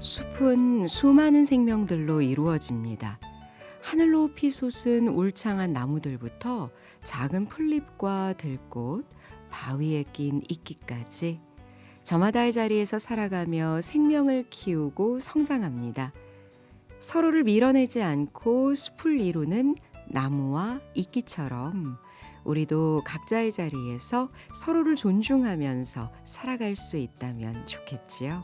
숲은 수많은 생명들로 이루어집니다. 하늘 높이 솟은 울창한 나무들부터 작은 풀잎과 들꽃, 바위에 낀 이끼까지 저마다의 자리에서 살아가며 생명을 키우고 성장합니다. 서로를 밀어내지 않고 숲을 이루는 나무와 이끼처럼 우리도 각자의 자리에서 서로를 존중하면서 살아갈 수 있다면 좋겠지요.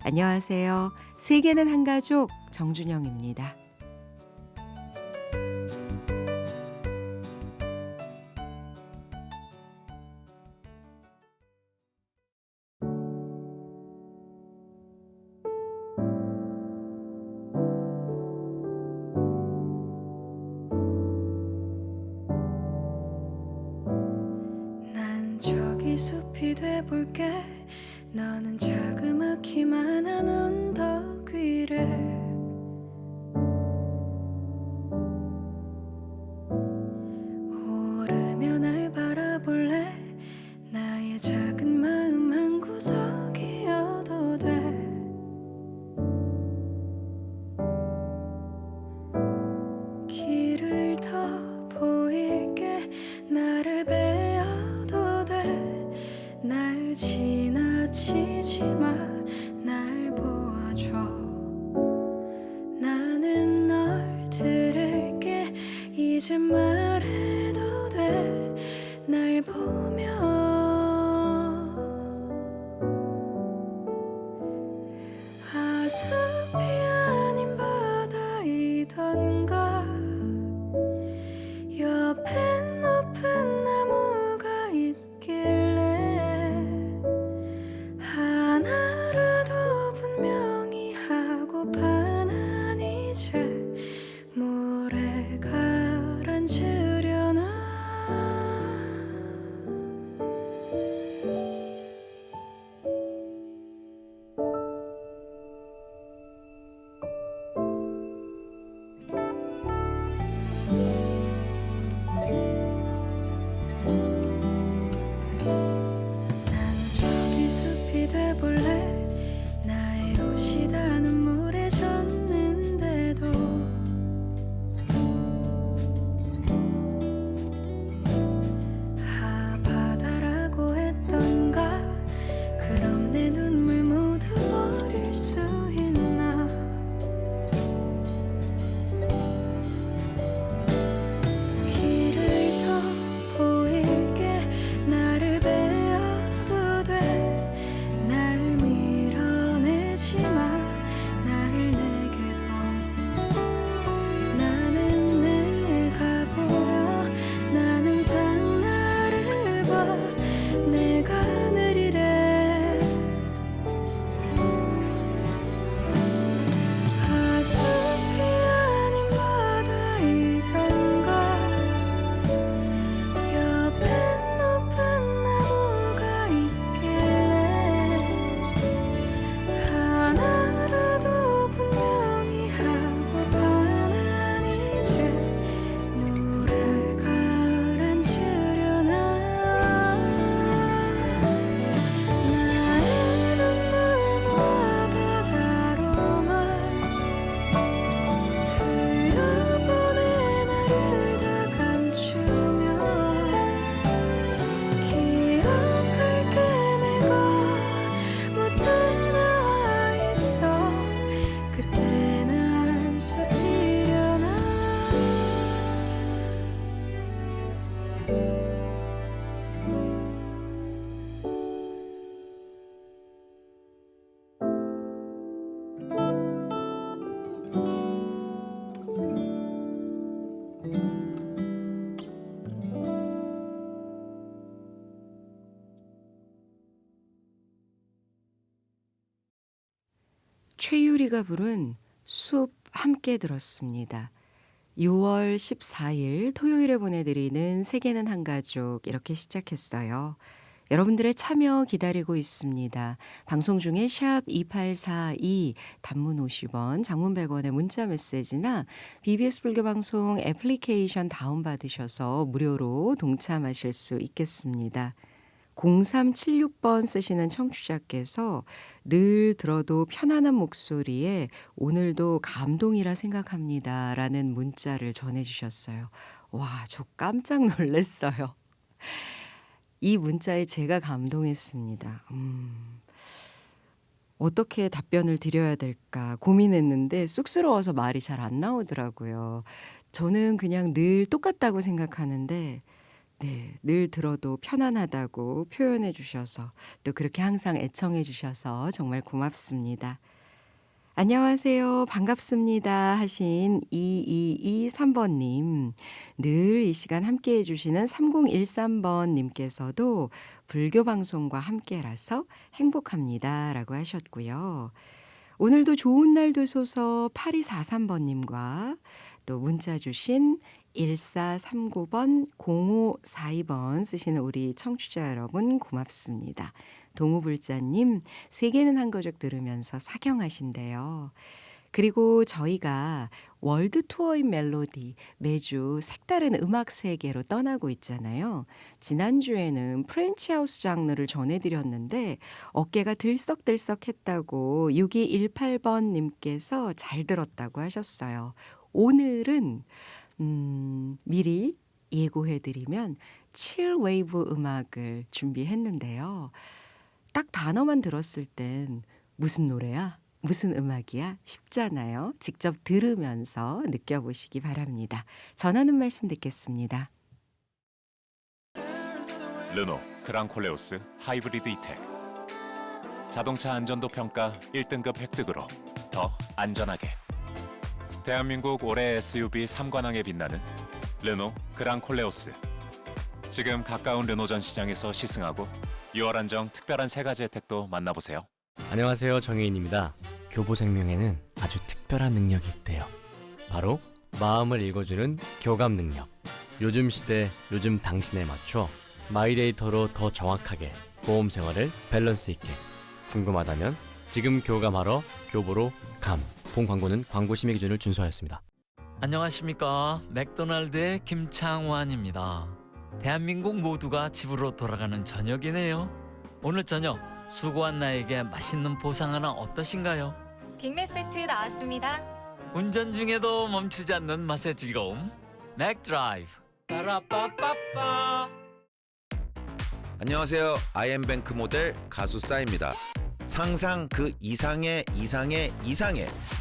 안녕하세요. 세계는 한 가족 정준영입니다. 난 저기 숲이 돼볼게. 너는 자그맣기만 한 언덕 위를 오르며 날 바라볼래. 나의 작은 마음 한 구석이어도 돼. 길을 더 보일게. 나를 베어도 돼. 날 지나치지 마. 날 보아줘. 나는 널 들을게. 이제 말해도 돼. 날 보며 숲이 아닌 바다이던가. 옆엔 높은 나무가 있길래 하나라도 분명히 하고파. 난 이제 물에 가라앉으려나. 난 저기 숲이 돼볼래. 나의 옷이 다 눈물에 젖는데도 바다라고 했던가. 그럼 내 눈물 모두 버릴 수 있나. 길을 더 보일게. 나를 베어도 돼. 날 밀어내지 마. 날 내게 둬. 나는 내가 보여. 난 항상 나를 봐. 내가 느리래. 숲이 아닌 바다이던가. 옆엔 높은 나무가 있길래 하나라도 분명히 하고파. 난 이제 물에 가라앉으려나. 나의 눈물 모아 바다로만 흘려보내. 나를 다 감추며 기억할게. 내가 못해 나와 있어. 그때 날 숲이려나. 최유리가 부른 숲 함께 들었습니다. 6월 14일 토요일에 보내드리는 세계는 한 가족 이렇게 시작했어요. 여러분들의 참여 기다리고 있습니다. 방송 중에 샵 2842 단문 50원, 장문 100원의 문자 메시지나 BBS 불교방송 애플리케이션 다운받으셔서 무료로 동참하실 수 있겠습니다. 0376번 쓰시는 청취자께서 늘 들어도 편안한 목소리에 오늘도 감동이라 생각합니다. 라는 문자를 전해주셨어요. 와, 저 깜짝 놀랐어요. 이 문자에 제가 감동했습니다. 어떻게 답변을 드려야 될까 고민했는데 쑥스러워서 말이 잘 안 나오더라고요. 저는 그냥 늘 똑같다고 생각하는데 네, 늘 들어도 편안하다고 표현해 주셔서 또 그렇게 항상 애청해 주셔서 정말 고맙습니다. 안녕하세요. 반갑습니다. 하신 2223번님. 늘 이 시간 함께 해주시는 3013번님께서도 불교 방송과 함께라서 행복합니다. 라고 하셨고요. 오늘도 좋은 날 되소서 8243번님과 또 문자 주신 1439번 0542번 쓰시는 우리 청취자 여러분 고맙습니다. 동우불자님, 세계는 한 가족 들으면서 사경하신대요. 그리고 저희가 월드 투어인 멜로디 매주 색다른 음악 세계로 떠나고 있잖아요. 지난주에는 프렌치 하우스 장르를 전해드렸는데 어깨가 들썩들썩했다고 6218번님께서 잘 들었다고 하셨어요. 오늘은 미리 예고해드리면 칠 웨이브 음악을 준비했는데요. 딱 단어만 들었을 땐 무슨 노래야? 무슨 음악이야? 싶잖아요. 직접 들으면서 느껴보시기 바랍니다. 전하는 말씀 듣겠습니다. 르노 그랑콜레오스 하이브리드 이텍 자동차 안전도 평가 1등급 획득으로 더 안전하게 대한민국 올해 SUV 3관왕에 빛나는 르노 그랑콜레오스 지금 가까운 르노전 시장에서 시승하고 6월 한정 특별한 3가지 혜택도 만나보세요. 안녕하세요, 정혜인입니다. 교보생명에는 아주 특별한 능력이 있대요. 바로 마음을 읽어주는 교감 능력. 요즘 시대, 요즘 당신에 맞춰 마이데이터로 더 정확하게 보험 생활을 밸런스 있게. 궁금하다면 지금 교감하러 교보로 감. 본 광고는 광고 심의 기준을 준수하였습니다. 안녕하십니까, 맥도날드의 김창완입니다. 대한민국 모두가 집으로 돌아가는 저녁이네요. 오늘 저녁 수고한 나에게 맛있는 보상 하나 어떠신가요? 빅맥 세트 나왔습니다. 운전 중에도 멈추지 않는 맛의 즐거움 맥드라이브. 빠라빠빠빠. 안녕하세요. 아이엠뱅크 모델 가수 싸입니다. 상상 그 이상의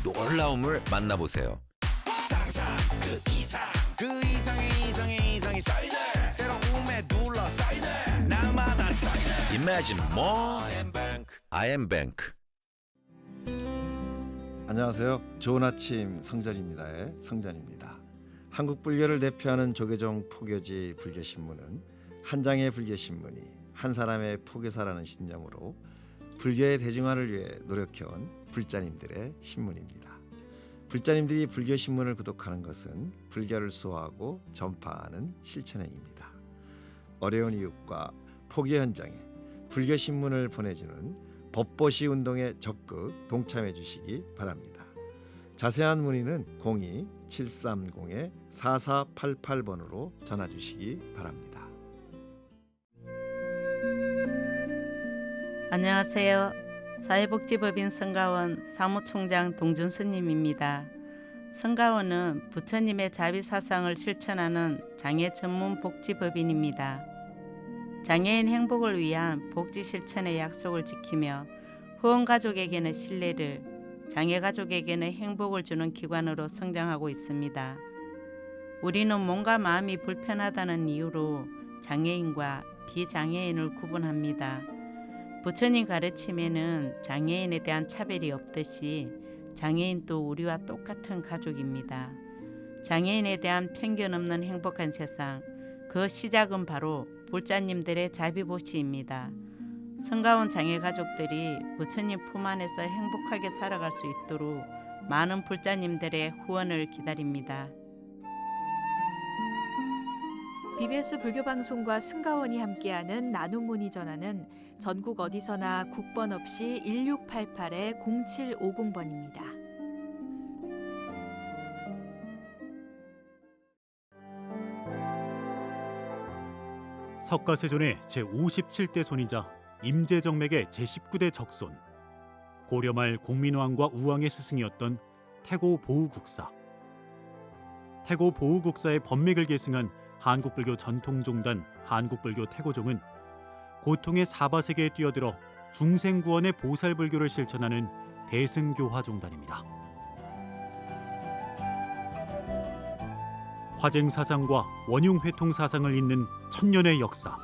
놀라움을 만나보세요. 상상 그 이상의 새로움에 둘러싸이네 날마다 쌓이네 Imagine more 아이엠뱅크. 안녕하세요. 좋은 아침 성전입니다의 성전입니다. 한국 불교를 대표하는 조계종 포교지 불교신문은 한 장의 불교신문이 한 사람의 포교사라는 신념으로 불교의 대중화를 위해 노력해온 불자님들의 신문입니다. 불자님들이 불교신문을 구독하는 것은 불교를 수호하고 전파하는 실천행입니다. 어려운 이웃과 포교 현장에 불교신문을 보내주는 법보시 운동에 적극 동참해 주시기 바랍니다. 자세한 문의는 02-730-4488번으로 전화 주시기 바랍니다. 안녕하세요. 사회복지법인 성가원 사무총장 동준수님입니다. 성가원은 부처님의 자비사상을 실천하는 장애 전문 복지법인입니다. 장애인 행복을 위한 복지 실천의 약속을 지키며 후원가족에게는 신뢰를, 장애가족에게는 행복을 주는 기관으로 성장하고 있습니다. 우리는 몸과 마음이 불편하다는 이유로 장애인과 비장애인을 구분합니다. 부처님 가르침에는 장애인에 대한 차별이 없듯이 장애인도 우리와 똑같은 가족입니다. 장애인에 대한 편견 없는 행복한 세상, 그 시작은 바로 불자님들의 자비보시입니다. 성가원 장애 가족들이 부처님 품 안에서 행복하게 살아갈 수 있도록 많은 불자님들의 후원을 기다립니다. BBS 불교방송과 승가원이 함께하는 나눔 문의 전화는 전국 어디서나 국번 없이 1688-0750번입니다. 석가세존의 제57대 손이자 임제정맥의 제19대 적손, 고려말 공민왕과 우왕의 스승이었던 태고 보우국사. 태고 보우국사의 법맥을 계승한 한국불교 전통종단 한국불교 태고종은 고통의 사바세계에 뛰어들어 중생구원의 보살불교를 실천하는 대승교화종단입니다. 화쟁사상과 원흉회통사상을 잇는 천년의 역사,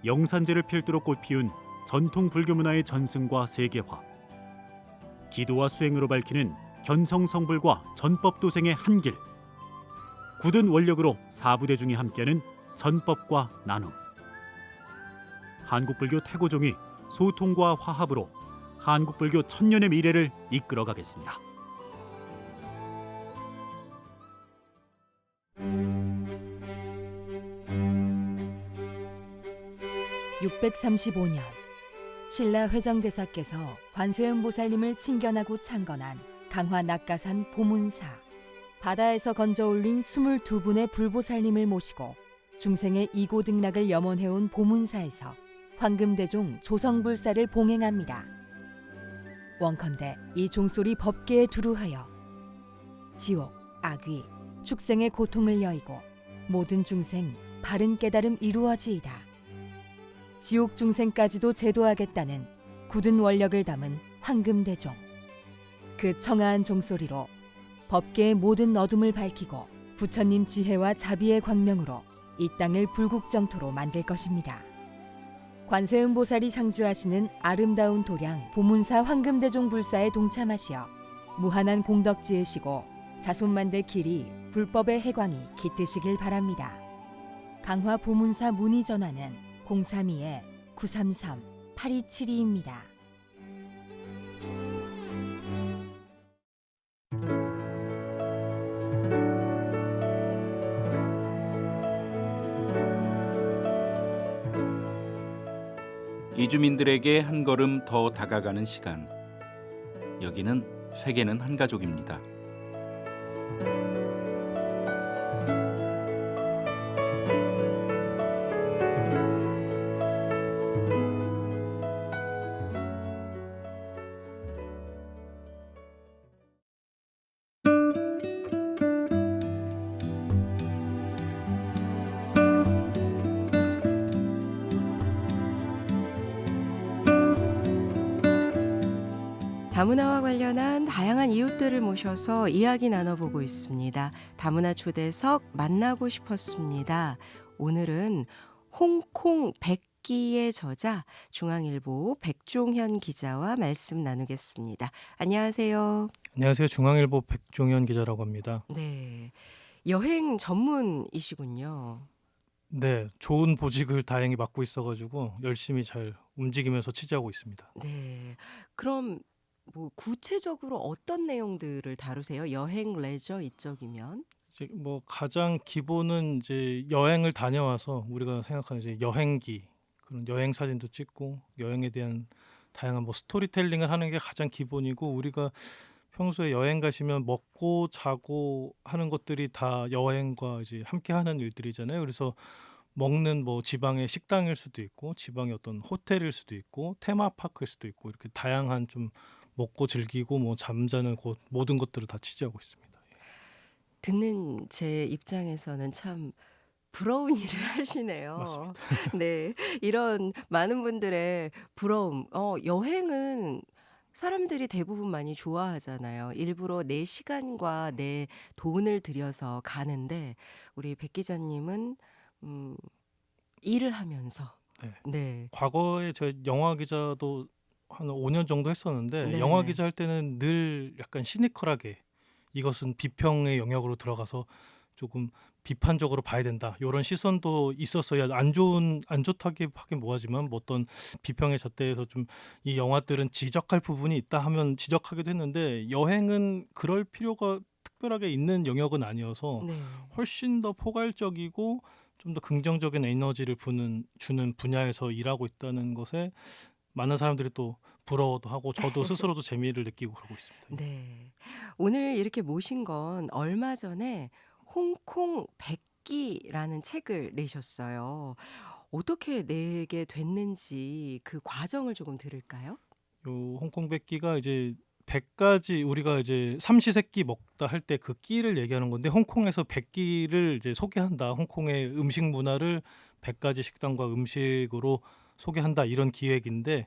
영산제를 필두로 꽃피운 전통 불교문화의 전승과 세계화, 기도와 수행으로 밝히는 견성성불과 전법도생의 한길, 굳은 원력으로 사부대중이 함께하는 전법과 나눔. 한국불교 태고종이 소통과 화합으로 한국불교 천년의 미래를 이끌어가겠습니다. (635년) 신라 회정대사께서 관세음보살님을 칭견하고 창건한 강화 낙가산 보문사. 바다에서 건져 올린 22분의 불보살님을 모시고 중생의 이고등락을 염원해온 보문사에서 황금대종 조성불사를 봉행합니다. 원컨대 이 종소리 법계에 두루하여 지옥, 악귀, 축생의 고통을 여의고 모든 중생 바른 깨달음 이루어지이다. 지옥 중생까지도 제도하겠다는 굳은 원력을 담은 황금대종. 그 청아한 종소리로 법계의 모든 어둠을 밝히고 부처님 지혜와 자비의 광명으로 이 땅을 불국정토로 만들 것입니다. 관세음보살이 상주하시는 아름다운 도량 보문사 황금대종 불사에 동참하시어 무한한 공덕 지으시고 자손만대 길이 불법의 해광이 깃드시길 바랍니다. 강화 보문사 문의 전화는 032-933-8272입니다. 이주민들에게 한 걸음 더 다가가는 시간. 여기는 세계는 한 가족입니다. 다문화와 관련한 다양한 이웃들을 모셔서 이야기 나눠보고 있습니다. 다문화 초대석 만나고 싶었습니다. 오늘은 홍콩 백기의 저자 중앙일보 백종현 기자와 말씀 나누겠습니다. 안녕하세요. 안녕하세요. 중앙일보 백종현 기자라고 합니다. 네, 여행 전문이시군요. 네, 좋은 보직을 다행히 맡고 있어가지고 열심히 잘 움직이면서 취재하고 있습니다. 네, 그럼 뭐 구체적으로 어떤 내용들을 다루세요? 여행, 레저 이쪽이면? 이제 뭐 가장 기본은 이제 여행을 다녀와서 우리가 생각하는 이제 여행기, 그런 여행 사진도 찍고 여행에 대한 다양한 뭐 스토리텔링을 하는 게 가장 기본이고, 우리가 평소에 여행 가시면 먹고 자고 하는 것들이 다 여행과 이제 함께하는 일들이잖아요. 그래서 먹는 뭐 지방의 식당일 수도 있고, 지방의 어떤 호텔일 수도 있고, 테마파크일 수도 있고, 이렇게 다양한 좀 먹고 즐기고 뭐 잠자는 곳, 모든 것들을 다 취재하고 있습니다. 듣는 제 입장에서는 참 부러운 일을 하시네요. 맞습니다. 네, 이런 많은 분들의 부러움. 여행은 사람들이 대부분 많이 좋아하잖아요. 일부러 내 시간과 내 돈을 들여서 가는데, 우리 백 기자님은 일을 하면서. 네. 네. 과거에 저 영화 기자도 한 5년 정도 했었는데, 네네. 영화 기자 할 때는 늘 약간 시니컬하게 이것은 비평의 영역으로 들어가서 조금 비판적으로 봐야 된다, 이런 시선도 있었어야 안 좋다기 하긴 뭐하지만 뭐 어떤 비평의 잣대에서 좀 이 영화들은 지적할 부분이 있다 하면 지적하기도 했는데, 여행은 그럴 필요가 특별하게 있는 영역은 아니어서 네. 훨씬 더 포괄적이고 좀 더 긍정적인 에너지를 주는 분야에서 일하고 있다는 것에 많은 사람들이 또 부러워도 하고 저도 스스로도 재미를 느끼고 그러고 있습니다. 네. 오늘 이렇게 모신 건 얼마 전에 홍콩 백기라는 책을 내셨어요. 어떻게 내게 됐는지 그 과정을 조금 들을까요? 요 홍콩 백기가 이제 100가지 우리가 이제 삼시세끼 먹다 할 때 그 끼를 얘기하는 건데 홍콩에서 백기를 이제 소개한다. 홍콩의 음식 문화를 100가지 식당과 음식으로 소개한다. 이런 기획인데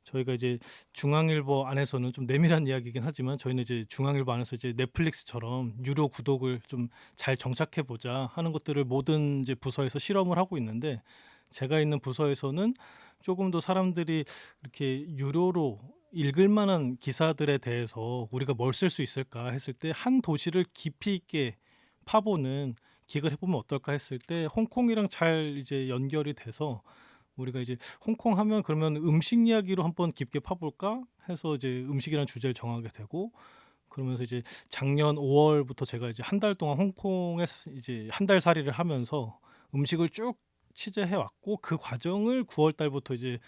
저희가 이제 중앙일보 안에서는 좀 내밀한 이야기이긴 하지만 저희는 이제 중앙일보 안에서 이제 넷플릭스처럼 유료 구독을 좀 잘 정착해 보자 하는 것들을 모든 이제 부서에서 실험을 하고 있는데 제가 있는 부서에서는 조금 더 사람들이 이렇게 유료로 읽을 만한 기사들에 대해서 우리가 뭘 쓸 수 있을까 했을 때 한 도시를 깊이 있게 파보는 기획을 해보면 어떨까 했을 때 홍콩이랑 잘 이제 연결이 돼서 우리가 이제 홍콩 하면 그러면 음식 이야기로 한번 깊게 파볼까 해서 이제 음식이라는 주제를 정하게 되고 그러면서 이제 작년 5월부터 제가 이제 한 달 동안 홍콩에 이제 한 달 살이를 하면서 음식을 쭉 취재해 왔고 그 과정을 9월 달부터 이제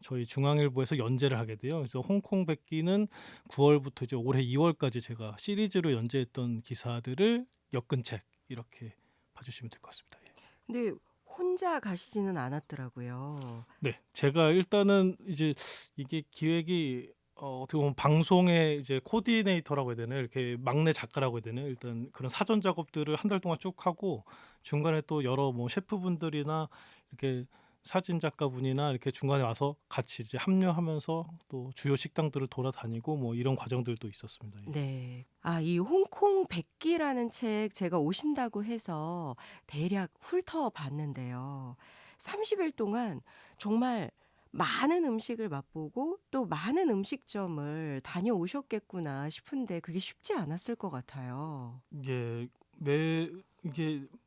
저희 중앙일보에서 연재를 하게 돼요. 그래서 홍콩 백기는 9월부터 이제 올해 2월까지 제가 시리즈로 연재했던 기사들을 엮은 책 이렇게 봐주시면 될 것 같습니다. 예. 근데 혼자 가시지는 않았더라고요. 네, 제가 일단은 이제 이게 기획이 어떻게 보면 방송의 이제 코디네이터라고 해야 되나요? 이렇게 막내 작가라고 해야 되나요? 일단 그런 사전 작업들을 한 달 동안 쭉 하고 중간에 또 여러 뭐 셰프분들이나 이렇게 사진 작가분이나 이렇게 중간에 와서 같이 이제 합류하면서 또 주요 식당들을 돌아다니고 뭐 이런 과정들도 있었습니다. 예. 네. 아, 이 홍콩 백기라는 책 제가 오신다고 해서 대략 훑어봤는데요. 30일 동안 정말 많은 음식을 맛보고 또 많은 음식점을 다녀오셨겠구나 싶은데 그게 쉽지 않았을 것 같아요. 이게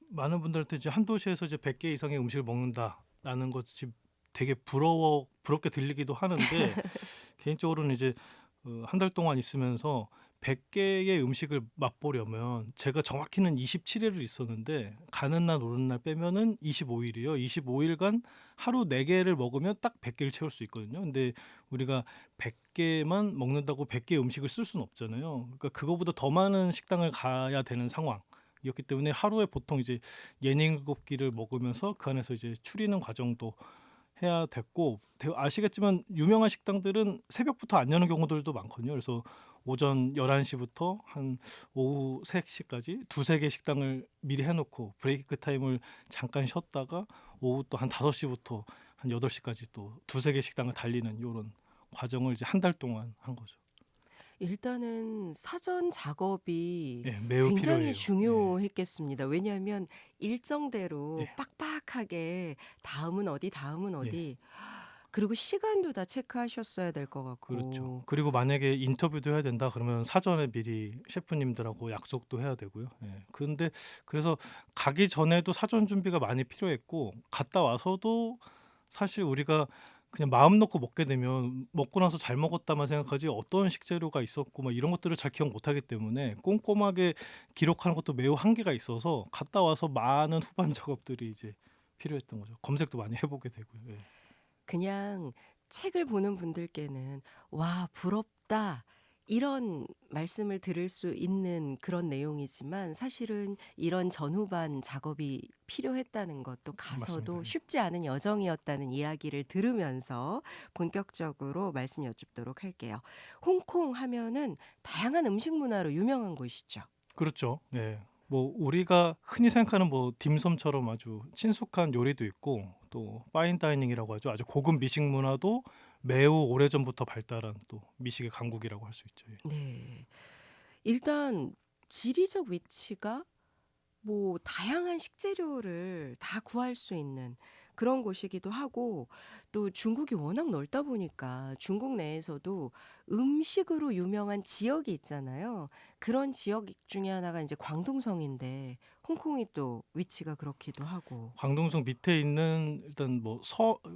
많은 분들한테 이제 한 도시에서 이제 100개 이상의 음식을 먹는다라는 것이 되게 부럽게 들리기도 하는데 개인적으로는 이제 한 달 동안 있으면서 100개의 음식을 맛보려면 제가 정확히는 27일을 있었는데 가는 날 오는 날 빼면은 25일이요. 25일간 하루 4개를 먹으면 딱 100개를 채울 수 있거든요. 근데 우리가 100개만 먹는다고 100개 음식을 쓸 수는 없잖아요. 그러니까 그거보다 더 많은 식당을 가야 되는 상황이었기 때문에 하루에 보통 이제 예능 7끼를 먹으면서 그 안에서 이제 추리는 과정도 해야 됐고 아시겠지만 유명한 식당들은 새벽부터 안 여는 경우들도 많거든요. 그래서 오전 11시부터 한 오후 3시까지 두세 개 식당을 미리 해놓고 브레이크 타임을 잠깐 쉬었다가 오후 또 한 5시부터 한 8시까지 또 두세 개 식당을 달리는 이런 과정을 이제 한 달 동안 한 거죠. 일단은 사전 작업이 예, 매우 굉장히 필요해요. 중요했겠습니다. 왜냐하면 일정대로 예. 빡빡하게 다음은 어디, 다음은 어디, 그리고 시간도 다 체크하셨어야 될 것 같고. 그렇죠. 그리고 만약에 인터뷰도 해야 된다 그러면 사전에 미리 셰프님들하고 약속도 해야 되고요. 예. 근데 그래서 가기 전에도 사전 준비가 많이 필요했고 갔다 와서도 사실 우리가 그냥 마음 놓고 먹게 되면 먹고 나서 잘 먹었다만 생각하지 어떤 식재료가 있었고 막 이런 것들을 잘 기억 못하기 때문에 꼼꼼하게 기록하는 것도 매우 한계가 있어서 갔다 와서 많은 후반 작업들이 이제 필요했던 거죠. 검색도 많이 해보게 되고요. 예. 그냥 책을 보는 분들께는 와, 부럽다, 이런 말씀을 들을 수 있는 그런 내용이지만 사실은 이런 전후반 작업이 필요했다는 것도 가서도 맞습니다. 쉽지 않은 여정이었다는 이야기를 들으면서 본격적으로 말씀 여쭙도록 할게요. 홍콩 하면은 다양한 음식 문화로 유명한 곳이죠. 그렇죠. 네. 뭐 우리가 흔히 생각하는 뭐 딤섬처럼 아주 친숙한 요리도 있고 또 파인 다이닝이라고 하죠. 아주 고급 미식 문화도 매우 오래전부터 발달한 또 미식의 강국이라고 할 수 있죠. 예. 네. 일단 지리적 위치가 뭐 다양한 식재료를 다 구할 수 있는 그런 곳이기도 하고 또 중국이 워낙 넓다 보니까 중국 내에서도 음식으로 유명한 지역이 있잖아요. 그런 지역 중에 하나가 이제 광둥성인데 홍콩이 또 위치가 그렇기도 하고. 광둥성 밑에 있는 일단 뭐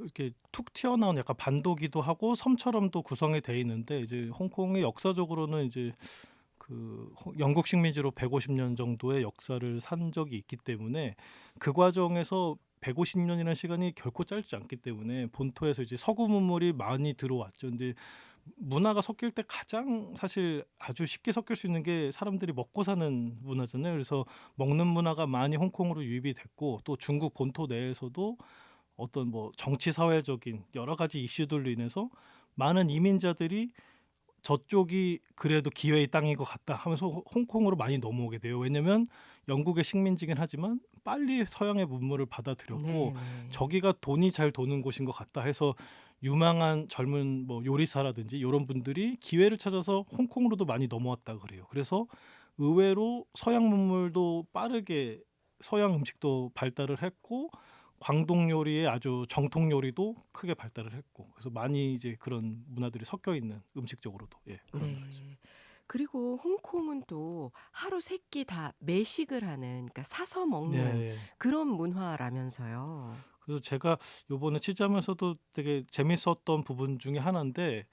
이렇게 툭 튀어나온 약간 반도기도 하고 섬처럼도 구성이 돼 있는데 이제 홍콩이 역사적으로는 이제 그 영국 식민지로 150년 정도의 역사를 산 적이 있기 때문에 그 과정에서 150년이라는 시간이 결코 짧지 않기 때문에 본토에서 이제 서구 문물이 많이 들어왔죠. 근데 문화가 섞일 때 가장 사실 아주 쉽게 섞일 수 있는 게 사람들이 먹고 사는 문화잖아요. 그래서 먹는 문화가 많이 홍콩으로 유입이 됐고 또 중국 본토 내에서도 어떤 뭐 정치 사회적인 여러 가지 이슈들로 인해서 많은 이민자들이 저쪽이 그래도 기회의 땅인 것 같다 하면서 홍콩으로 많이 넘어오게 돼요. 왜냐면 영국의 식민지긴 하지만 빨리 서양의 문물을 받아들였고 네, 네. 저기가 돈이 잘 도는 곳인 것 같다 해서 유망한 젊은 뭐 요리사라든지 이런 분들이 기회를 찾아서 홍콩으로도 많이 넘어왔다 그래요. 그래서 의외로 서양 문물도 빠르게 서양 음식도 발달을 했고 광동 요리의 아주 정통 요리도 크게 발달을 했고 그래서 많이 이제 그런 문화들이 섞여 있는 음식적으로도 그런 네. 문화죠. 그리고 홍콩은 또 하루 세 끼 다 매식을 하는, 그러니까 사서 먹는 네. 그런 문화라면서요. 그래서 제가 요번에 취재하면서도 되게 재밌었던 부분 중에 하나인데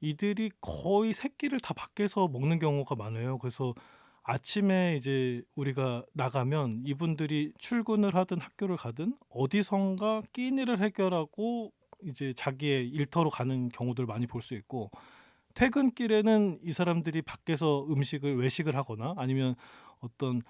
이들이 거의 세 끼를 다 밖에서 먹는 경우가 많아요. 그래서 아침에 이제 우리가 나가면 이분들이 출근을 하든 학교를 가든 어디선가 끼니를 해결하고 이제 자기의 일터로 가는 경우들 많이 볼 수 있고 퇴근길에는 이 사람들이 밖에서 음식을 외식을 하거나 아니면 어떤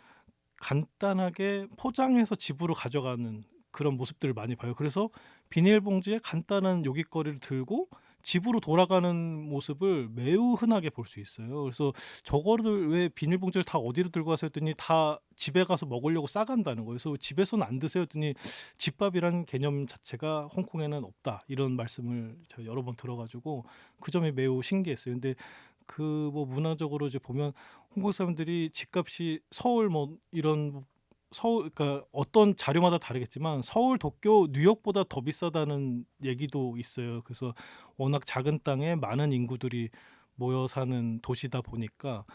간단하게 포장해서 집으로 가져가는 그런 모습들을 많이 봐요. 그래서 비닐봉지에 간단한 요깃거리를 들고 집으로 돌아가는 모습을 매우 흔하게 볼 수 있어요. 그래서 저거를 왜 비닐봉지를 다 어디로 들고 가서 했더니 다 집에 가서 먹으려고 싸간다는 거예요. 그래서 집에서는 안 드세요 했더니 집밥이란 개념 자체가 홍콩에는 없다. 이런 말씀을 제가 여러 번 들어가지고 그 점이 매우 신기했어요. 근데 그 뭐 문화적으로 이제 보면 홍콩 사람들이 집값이 서울 뭐 이런 서울 그러니까 어떤 자료마다 다르겠지만 서울, 도쿄, 뉴욕보다 더 비싸다는 얘기도 있어요. 그래서 워낙 작은 땅에 많은 인구들이 모여 사는 도시다 보니까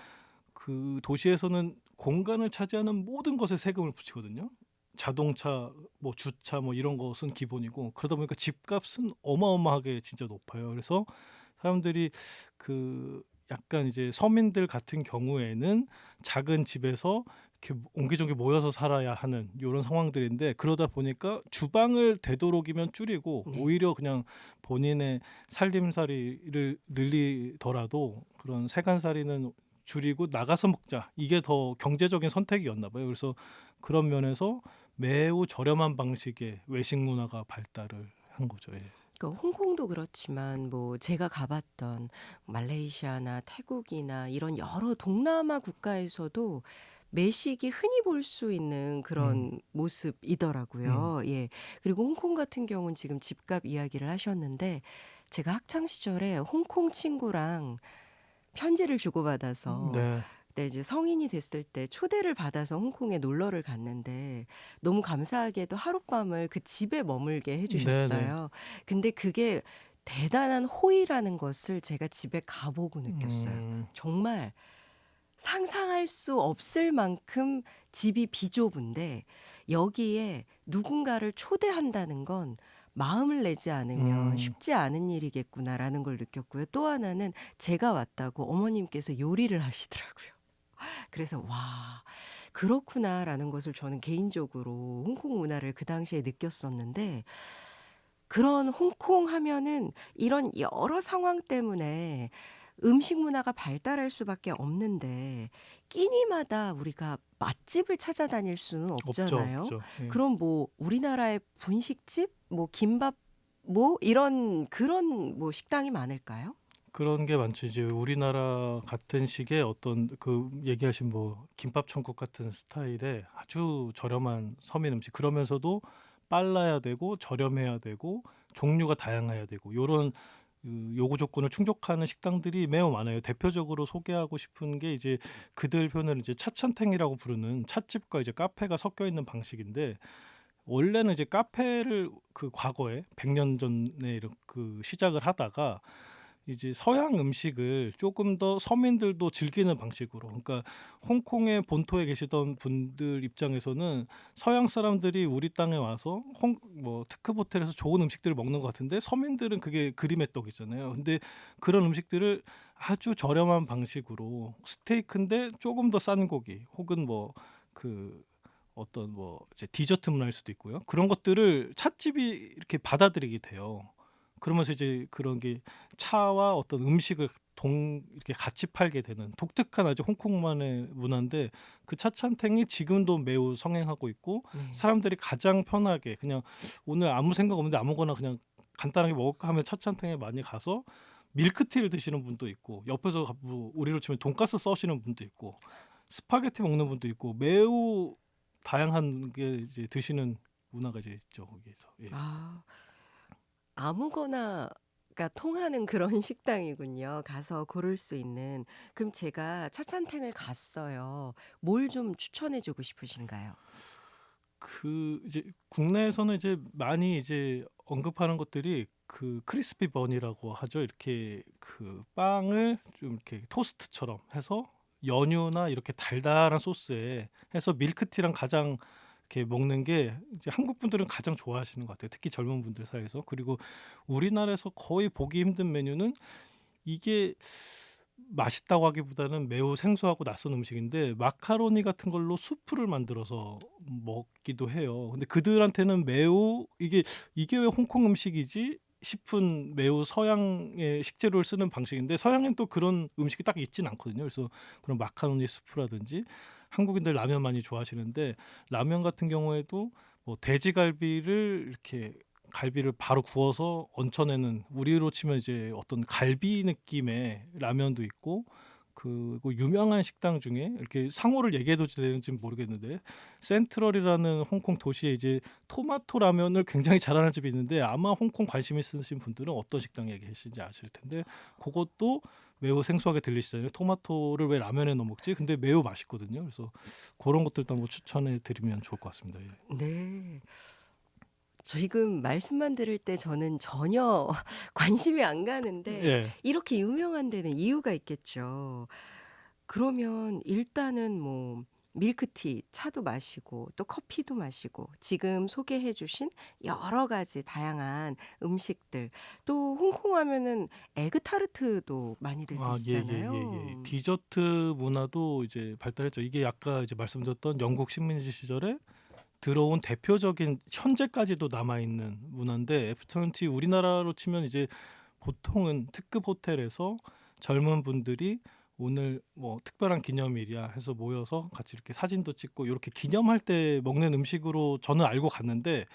그 도시에서는 공간을 차지하는 모든 것에 세금을 붙이거든요. 자동차, 뭐 주차 뭐 이런 것은 기본이고 그러다 보니까 집값은 어마어마하게 진짜 높아요. 그래서 사람들이 그 약간 이제 서민들 같은 경우에는 작은 집에서 이렇게 옹기종기 모여서 살아야 하는 이런 상황들인데 그러다 보니까 주방을 되도록이면 줄이고 네. 오히려 그냥 본인의 살림살이를 늘리더라도 그런 세간살이는 줄이고 나가서 먹자 이게 더 경제적인 선택이었나 봐요. 그래서 그런 면에서 매우 저렴한 방식의 외식 문화가 발달을 한 거죠. 예. 그러니까 홍콩도 그렇지만 뭐 제가 가봤던 말레이시아나 태국이나 이런 여러 동남아 국가에서도 매식이 흔히 볼 수 있는 그런 모습이더라고요. 예. 그리고 홍콩 같은 경우는 지금 집값 이야기를 하셨는데 제가 학창 시절에 홍콩 친구랑 편지를 주고받아서 네. 그때 이제 성인이 됐을 때 초대를 받아서 홍콩에 놀러를 갔는데 너무 감사하게도 하룻밤을 그 집에 머물게 해주셨어요. 근데 그게 대단한 호의라는 것을 제가 집에 가보고 느꼈어요. 정말 상상할 수 없을 만큼 집이 비좁은데 여기에 누군가를 초대한다는 건 마음을 내지 않으면 쉽지 않은 일이겠구나라는 걸 느꼈고요. 또 하나는 제가 왔다고 어머님께서 요리를 하시더라고요. 그래서 와, 그렇구나라는 것을 저는 개인적으로 홍콩 문화를 그 당시에 느꼈었는데 그런 홍콩 하면은 이런 여러 상황 때문에 음식 문화가 발달할 수밖에 없는데 끼니마다 우리가 맛집을 찾아다닐 수는 없잖아요. 없죠. 예. 그럼 뭐 우리나라의 분식집, 뭐 김밥, 뭐 이런 그런 뭐 식당이 많을까요? 그런 게 많죠. 이제 우리나라 같은 식의 어떤 그 얘기하신 뭐 김밥 천국 같은 스타일의 아주 저렴한 서민 음식 그러면서도 빨라야 되고 저렴해야 되고 종류가 다양해야 되고 요런 그 요구 조건을 충족하는 식당들이 매우 많아요. 대표적으로 소개하고 싶은 게 이제 그들 표현을 이제 차찬탱이라고 부르는 찻집과 이제 카페가 섞여 있는 방식인데 원래는 이제 카페를 그 과거에 100년 전에 이렇게 그 시작을 하다가 이제 서양 음식을 조금 더 서민들도 즐기는 방식으로 그러니까 홍콩의 본토에 계시던 분들 입장에서는 서양 사람들이 우리 땅에 와서 뭐 특급 호텔에서 좋은 음식들을 먹는 것 같은데 서민들은 그게 그림의 떡이잖아요. 근데 그런 음식들을 아주 저렴한 방식으로 스테이크인데 조금 더 싼 고기 혹은 뭐 그 어떤 뭐 이제 디저트 문화일 수도 있고요. 그런 것들을 찻집이 이렇게 받아들이게 돼요. 그러면서 이제 그런 게 차와 어떤 음식을 이렇게 같이 팔게 되는 독특한 아주 홍콩만의 문화인데 그 차찬탱이 지금도 매우 성행하고 있고 사람들이 가장 편하게 그냥 오늘 아무 생각 없는데 아무거나 그냥 간단하게 먹을까 하면 차찬탱에 많이 가서 밀크티를 드시는 분도 있고 옆에서 뭐 우리로 치면 돈가스 써시는 분도 있고 스파게티 먹는 분도 있고 매우 다양한 게 이제 드시는 문화가 이제 있죠 거기에서. 예. 아무거나가 통하는 그런 식당이군요. 가서 고를 수 있는. 그럼 제가 차찬탱을 갔어요. 뭘 좀 추천해 주고 싶으신가요? 그 이제 국내에서는 이제 많이 이제 언급하는 것들이 그 크리스피 번이라고 하죠. 이렇게 그 빵을 좀 이렇게 토스트처럼 해서 연유나 이렇게 달달한 소스에 해서 밀크티랑 가장 이렇게 먹는 게 이제 한국 분들은 가장 좋아하시는 것 같아요. 특히 젊은 분들 사이에서. 그리고 우리나라에서 거의 보기 힘든 메뉴는 이게 맛있다고 하기보다는 매우 생소하고 낯선 음식인데 마카로니 같은 걸로 수프를 만들어서 먹기도 해요. 근데 그들한테는 매우 이게 왜 홍콩 음식이지 싶은 매우 서양의 식재료를 쓰는 방식인데 서양엔 또 그런 음식이 딱 있진 않거든요. 그래서 그런 마카로니 수프라든지 한국인들 라면 많이 좋아하시는데 라면 같은 경우에도 뭐 돼지갈비를 이렇게 갈비를 바로 구워서 얹혀내는 우리로 치면 이제 어떤 갈비 느낌의 라면도 있고 그리고 유명한 식당 중에 이렇게 상호를 얘기해도 되는지 모르겠는데 센트럴이라는 홍콩 도시에 이제 토마토 라면을 굉장히 잘하는 집이 있는데 아마 홍콩 관심 있으신 분들은 어떤 식당 얘기하시는지 아실 텐데 그것도 매우 생소하게 들리시잖아요. 토마토를 왜 라면에 넣어 먹지? 근데 매우 맛있거든요. 그래서 그런 것들도 한번 추천해 드리면 좋을 것 같습니다. 예. 네. 지금 말씀만 들을 때 저는 전혀 관심이 안 가는데 예. 이렇게 유명한 데는 이유가 있겠죠. 그러면 일단은 뭐 밀크티, 차도 마시고 또 커피도 마시고 지금 소개해 주신 여러 가지 다양한 음식들 또 홍콩 하면은 에그타르트도 많이들 드시잖아요. 디저트 문화도 이제 발달했죠. 이게 아까 이제 말씀드렸던 영국 식민지 시절에 들어온 대표적인 현재까지도 남아 있는 문화인데 애프터눈 티 우리나라로 치면 이제 보통은 특급 호텔에서 젊은 분들이 오늘 뭐 특별한 기념일이야 해서 모여서 같이 이렇게 사진도 찍고 이렇게 기념할 때 먹는 음식으로 저는 알고 갔는데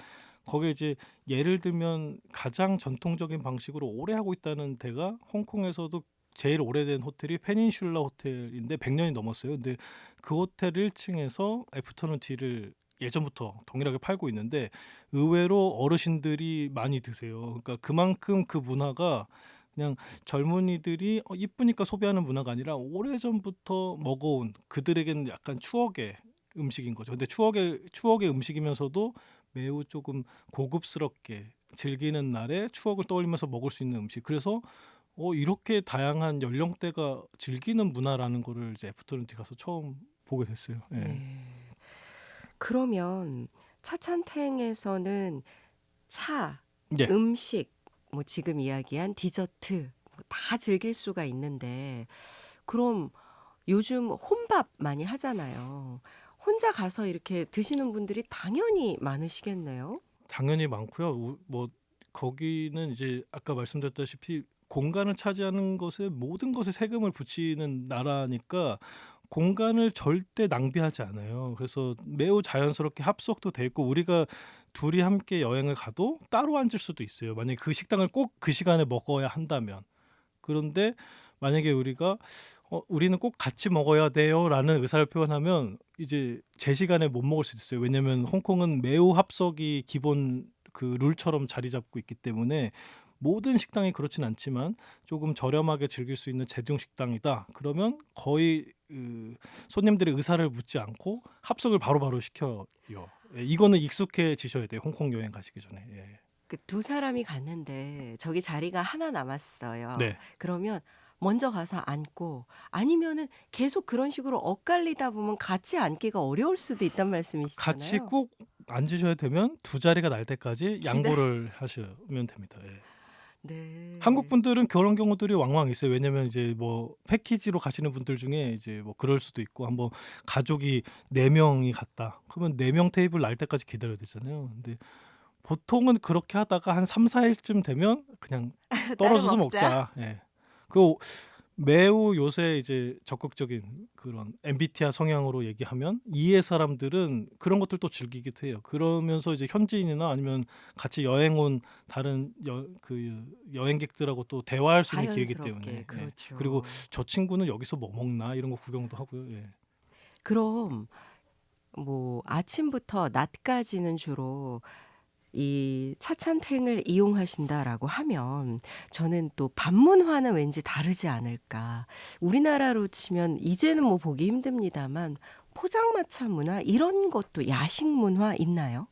거기에 이제 예를 들면 가장 전통적인 방식으로 오래 하고 있다는 데가 홍콩에서도 제일 오래된 호텔이 페닌슐라 호텔인데 100년이 넘었어요. 근데 그 호텔 1층에서 애프터눈 티를 예전부터 동일하게 팔고 있는데 의외로 어르신들이 많이 드세요. 그러니까 그만큼 그 문화가 그냥 젊은이들이 이쁘니까 소비하는 문화가 아니라 오래전부터 먹어온 그들에게는 약간 추억의 음식인 거죠. 근데 추억의 음식이면서도 매우 조금 고급스럽게 즐기는 날에 추억을 떠올리면서 먹을 수 있는 음식. 그래서 이렇게 다양한 연령대가 즐기는 문화라는 거를 이제 애프터눈 티 가서 처음 보게 됐어요. 예. 네. 그러면 차찬탱에서는 차, 예. 음식, 뭐 지금 이야기한 디저트 다 즐길 수가 있는데 그럼 요즘 혼밥 많이 하잖아요. 혼자 가서 이렇게 드시는 분들이 당연히 많으시겠네요. 당연히 많고요. 뭐 거기는 이제 아까 말씀드렸다시피 공간을 차지하는 것에 모든 것에 세금을 붙이는 나라니까 공간을 절대 낭비하지 않아요. 그래서 매우 자연스럽게 합석도 돼 있고 우리가 둘이 함께 여행을 가도 따로 앉을 수도 있어요. 만약에 그 식당을 꼭 그 시간에 먹어야 한다면. 그런데 만약에 우리가 우리는 꼭 같이 먹어야 돼요라는 의사를 표현하면 이제 제 시간에 못 먹을 수도 있어요. 왜냐하면 홍콩은 매우 합석이 기본 그 룰처럼 자리 잡고 있기 때문에 모든 식당이 그렇진 않지만 조금 저렴하게 즐길 수 있는 제중 식당이다. 그러면 거의 손님들의 의사를 묻지 않고 합석을 바로바로 시켜요. 예, 이거는 익숙해지셔야 돼요. 홍콩 여행 가시기 전에. 예. 그 두 사람이 갔는데 저기 자리가 하나 남았어요. 네. 그러면 먼저 가서 앉고 아니면은 계속 그런 식으로 엇갈리다 보면 같이 앉기가 어려울 수도 있단 말씀이시잖아요. 같이 꼭 앉으셔야 되면 두 자리가 날 때까지 양보를 하시면 됩니다. 예. 네. 한국 분들은 그런 경우들이 왕왕 있어요. 왜냐면 이제 뭐 패키지로 가시는 분들 중에 이제 뭐 그럴 수도 있고 한번 가족이 4명이 갔다. 그러면 4명 테이블 날 때까지 기다려야 되잖아요. 근데 보통은 그렇게 하다가 한 3, 4일쯤 되면 그냥 떨어져서 먹자. 예. 그 매우 요새 이제 적극적인 그런 MBTI 성향으로 얘기하면 E의 사람들은 그런 것들도 즐기기도 해요. 그러면서 이제 현지인이나 아니면 같이 여행 온 다른 여행객들하고 또 대화할 수 있는 기회이기 때문에. 자연스럽게 예. 그렇죠. 그리고 저 친구는 여기서 뭐 먹나 이런 거 구경도 하고요. 예. 그럼 뭐 아침부터 낮까지는 주로 이 차찬탱을 이용하신다라고 하면 저는 또 밤문화는 왠지 다르지 않을까. 우리나라로 치면 이제는 뭐 보기 힘듭니다만 포장마차 문화 이런 것도 야식 문화 있나요?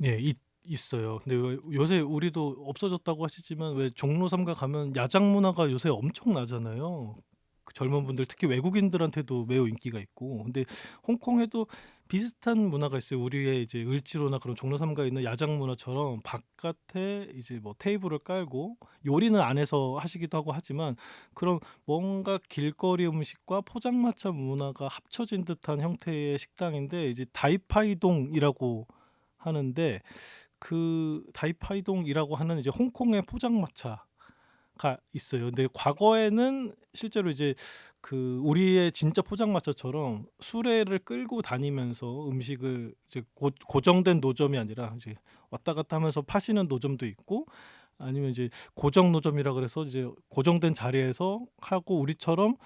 예, 있어요. 근데 왜 요새 우리도 없어졌다고 하시지만 왜 종로 3가 가면 야장 문화가 요새 엄청나잖아요. 그 젊은 분들 특히 외국인들한테도 매우 인기가 있고. 근데 홍콩에도 비슷한 문화가 있어요. 우리의 이제 을지로나 그런 종로 3가에 있는 야장 문화처럼 바깥에 이제 뭐 테이블을 깔고 요리는 안에서 하시기도 하고 하지만 그런 뭔가 길거리 음식과 포장마차 문화가 합쳐진 듯한 형태의 식당인데 이제 다이파이동이라고 하는데 그 다이파이동이라고 하는 이제 홍콩의 포장마차가 있어요. 근데 과거에는 실제로 이제 그 우리의 진짜 포장마차처럼 수레를 끌고 다니면서 음식을 이제 고정된 노점이 아니라 이제 왔다 갔다 하면서 파시는 노점도 있고 아니면 이제 고정 노점이라 그래서 이제 고정된 자리에서 하고 우리처럼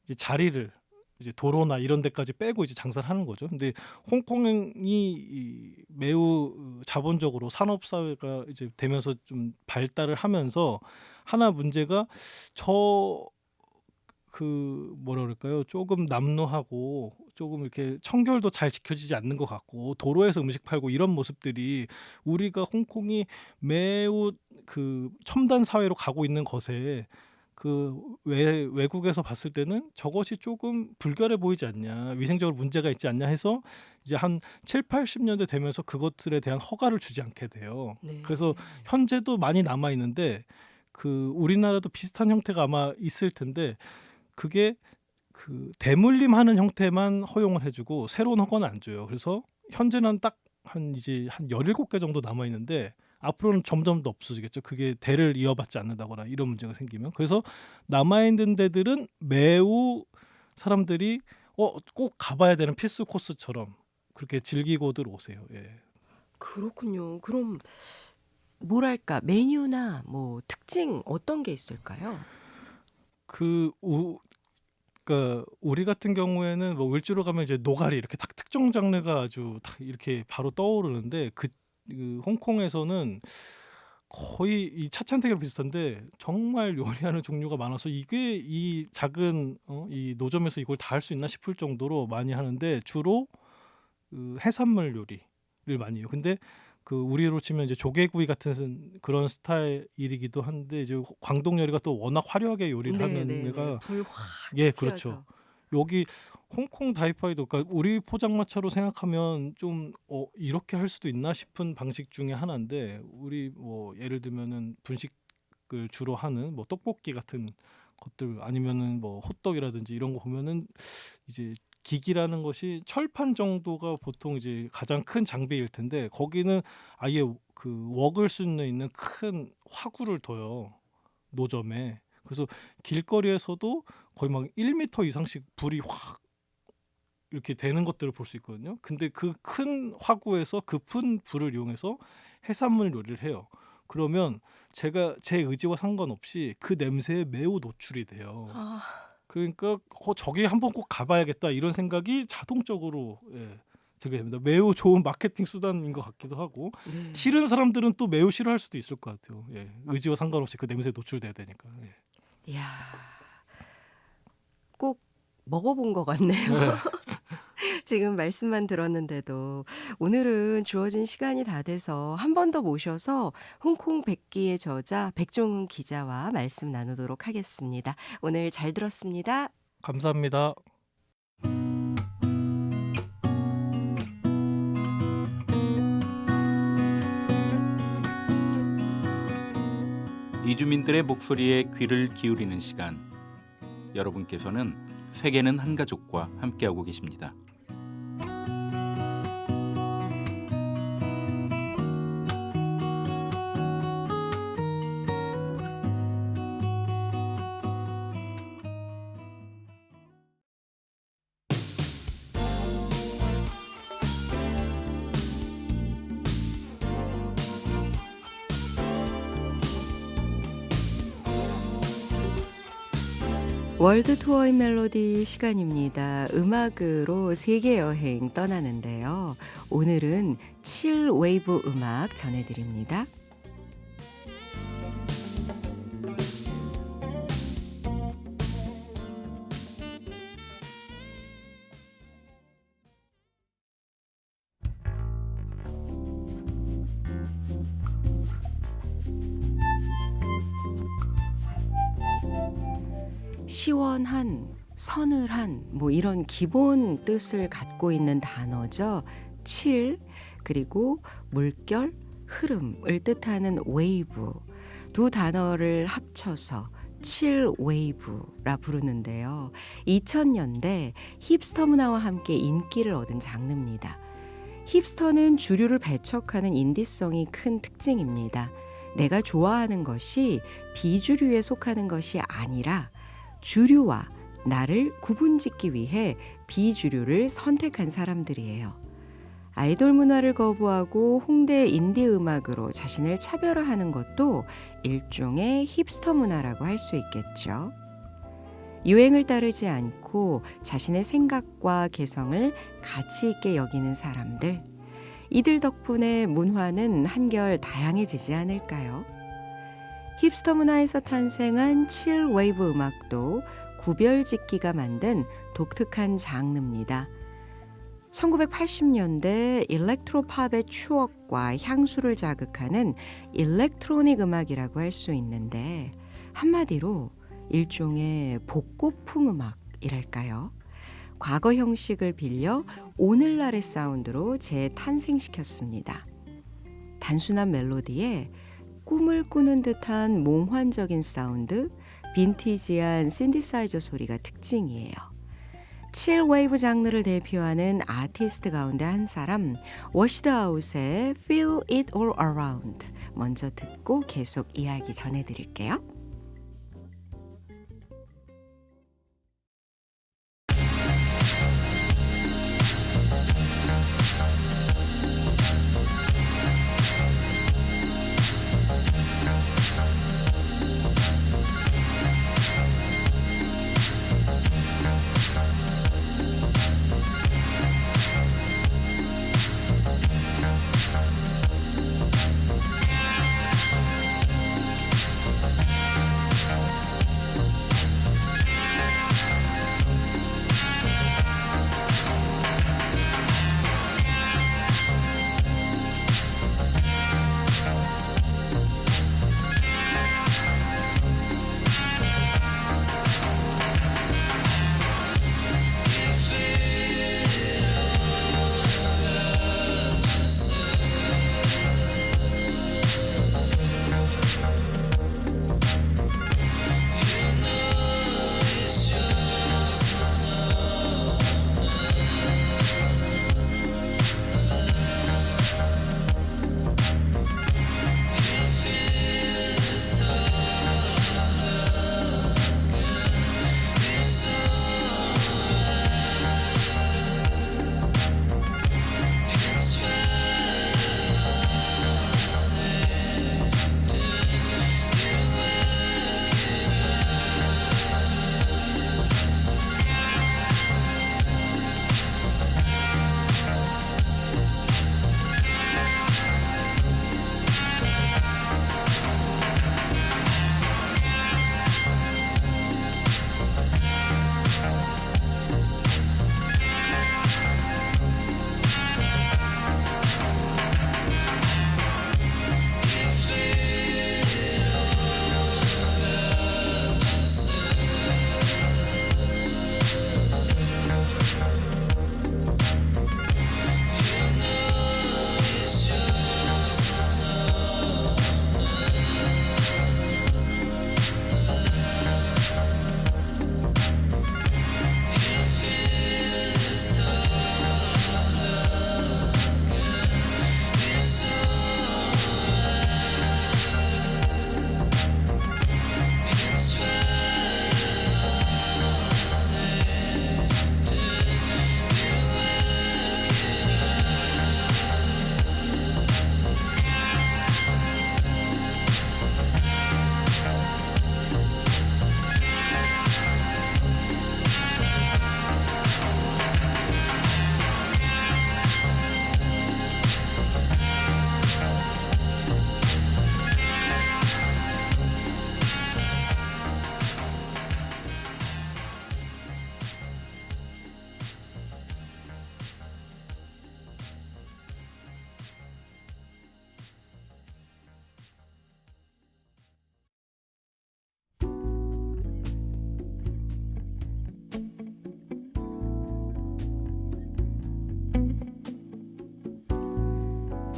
이제 자리를 이제 도로나 이런 데까지 빼고 이제 장사를 하는 거죠. 근데 홍콩이 매우 자본적으로 산업 사회가 이제 되면서 좀 발달을 하면서 하나 문제가 뭐라 그럴까요? 조금 남루하고 조금 이렇게 청결도 잘 지켜지지 않는 것 같고 도로에서 음식 팔고 이런 모습들이 우리가 홍콩이 매우 그 첨단 사회로 가고 있는 것에 그 외국에서 봤을 때는 저것이 조금 불결해 보이지 않냐, 위생적으로 문제가 있지 않냐 해서 이제 한 7, 80년대 되면서 그것들에 대한 허가를 주지 않게 돼요. 네. 그래서 현재도 많이 남아 있는데 그 우리나라도 비슷한 형태가 아마 있을 텐데 그게 그 대물림하는 형태만 허용을 해주고 새로운 허가는 안 줘요. 그래서 현재는 딱 한 17개 정도 남아 있는데 앞으로는 점점 더 없어지겠죠. 그게 대를 이어받지 않는다거나 이런 문제가 생기면. 그래서 남아있는 데들은 매우 사람들이 꼭 가봐야 되는 필수 코스처럼 그렇게 즐기고들 오세요. 예. 그렇군요. 그럼 뭐랄까 메뉴나 뭐 특징 어떤 게 있을까요? 그러니까 우리 같은 경우에는 뭐 을지로 가면 이제 노가리 이렇게 딱 특정 장르가 아주 딱 이렇게 바로 떠오르는데 그 홍콩에서는 거의 이 차찬테랑 비슷한데 정말 요리하는 종류가 많아서 이게 이 작은 이 노점에서 이걸 다 할 수 있나 싶을 정도로 많이 하는데 주로 그 해산물 요리를 많이 해요. 근데 그 우리로 치면 이제 조개구이 같은 그런 스타일이기도 한데 이제 광동 요리가 또 워낙 화려하게 요리를 하는 데가 불확 예, 그렇죠. 여기 홍콩 다이파이도 그러니까 우리 포장마차로 생각하면 좀 이렇게 할 수도 있나 싶은 방식 중에 하나인데 우리 뭐 예를 들면은 분식을 주로 하는 뭐 떡볶이 같은 것들 아니면은 뭐 호떡이라든지 이런 거 보면은 이제 기기라는 것이 철판 정도가 보통 이제 가장 큰 장비일 텐데 거기는 아예 그 웍을 수 있는 큰 화구를 둬요. 노점에. 그래서 길거리에서도 거의 막 1m 이상씩 불이 확 이렇게 되는 것들을 볼 수 있거든요. 근데 그 큰 화구에서 급한 불을 이용해서 해산물 요리를 해요. 그러면 제가 제 의지와 상관없이 그 냄새에 매우 노출이 돼요. 그러니까 저기 한번 꼭 가봐야겠다 이런 생각이 자동적으로 들게 됩니다. 매우 좋은 마케팅 수단인 것 같기도 하고 싫은 사람들은 또 매우 싫어할 수도 있을 것 같아요. 의지와 상관없이 그 냄새에 노출돼야 되니까. 이야, 꼭 먹어본 것 같네요. 지금 말씀만 들었는데도 오늘은 주어진 시간이 다 돼서 한 번 더 모셔서 홍콩 백기의 저자 백종훈 기자와 말씀 나누도록 하겠습니다. 오늘 잘 들었습니다. 감사합니다. 이주민들의 목소리에 귀를 기울이는 시간. 여러분께서는 세계는 한 가족과 함께하고 계십니다. 월드 투어인 멜로디 시간입니다. 음악으로 세계 여행 떠나는데요. 오늘은 칠 웨이브 음악 전해드립니다. 시원한, 서늘한 뭐 이런 기본 뜻을 갖고 있는 단어죠. 칠, 그리고 물결, 흐름을 뜻하는 웨이브. 두 단어를 합쳐서 칠 웨이브라 부르는데요. 2000년대 힙스터 문화와 함께 인기를 얻은 장르입니다. 힙스터는 주류를 배척하는 인디성이 큰 특징입니다. 내가 좋아하는 것이 비주류에 속하는 것이 아니라 주류와 나를 구분짓기 위해 비주류를 선택한 사람들이에요. 아이돌 문화를 거부하고 홍대 인디 음악으로 자신을 차별화하는 것도 일종의 힙스터 문화라고 할 수 있겠죠. 유행을 따르지 않고 자신의 생각과 개성을 가치 있게 여기는 사람들. 이들 덕분에 문화는 한결 다양해지지 않을까요? 힙스터 문화에서 탄생한 칠 웨이브 음악도 구별짓기가 만든 독특한 장르입니다. 1980년대 일렉트로팝의 추억과 향수를 자극하는 일렉트로닉 음악이라고 할 수 있는데 한마디로 일종의 복고풍 음악이랄까요? 과거 형식을 빌려 오늘날의 사운드로 재탄생시켰습니다. 단순한 멜로디에 꿈을 꾸는 듯한 몽환적인 사운드, 빈티지한 신디사이저 소리가 특징이에요. 칠 웨이브 장르를 대표하는 아티스트 가운데 한 사람, 워시드 아웃의 Feel It All Around 먼저 듣고 계속 이야기 전해드릴게요.